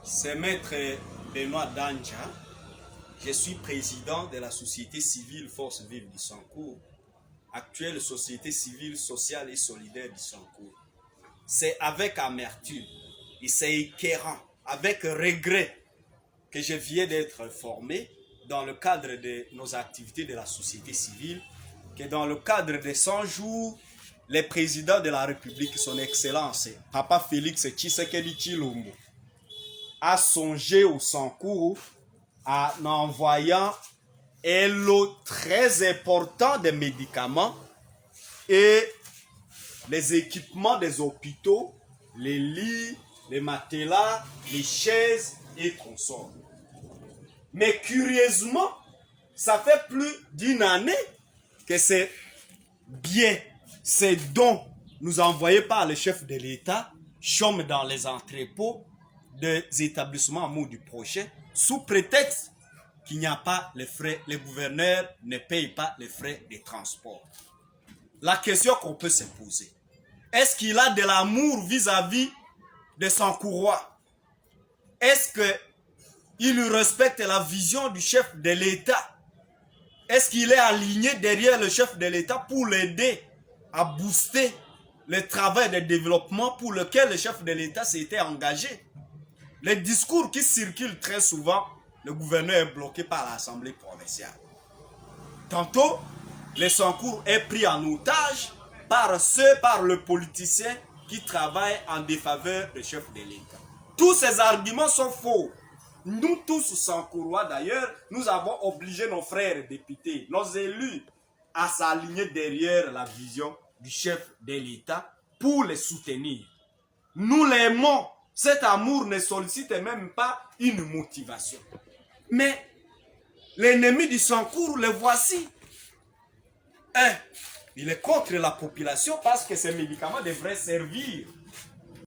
C'est Maître Benoît Danja. Je suis président de la société civile Force Vive du Sancour, actuelle société civile sociale et solidaire du Sancour. C'est avec amertume et c'est écœurant, avec regret, que je viens d'être informé dans le cadre de nos activités de la société civile que dans le cadre des 100 jours, le président de la République, son Excellence, Papa Félix Tshisekedi Tshilombo, a songé au Sancour en envoyant un lot très important de médicaments et les équipements des hôpitaux, les lits, les matelas, les chaises et consorts. Mais curieusement, ça fait plus d'une année que ces biens, ces dons nous envoyés par le chef de l'État chôment dans les entrepôts des établissements amour du prochain sous prétexte qu'il n'y a pas les frais, les gouverneurs ne payent pas les frais de transport. La question qu'on peut se poser, est-ce qu'il a de l'amour vis-à-vis de son courroie? Est-ce qu'il respecte la vision du chef de l'État? Est-ce qu'il est aligné derrière le chef de l'État pour l'aider à booster le travail de développement pour lequel le chef de l'État s'était engagé? Les discours qui circulent très souvent, le gouverneur est bloqué par l'Assemblée provinciale. Tantôt, le Sancour est pris en otage par le politicien qui travaille en défaveur du chef de l'État. Tous ces arguments sont faux. Nous tous, Sankourois d'ailleurs, nous avons obligé nos frères députés, nos élus, à s'aligner derrière la vision du chef de l'État pour les soutenir. Nous l'aimons. Cet amour ne sollicite même pas une motivation. Mais l'ennemi du Sancour, le voici. Il est contre la population parce que ces médicaments devraient servir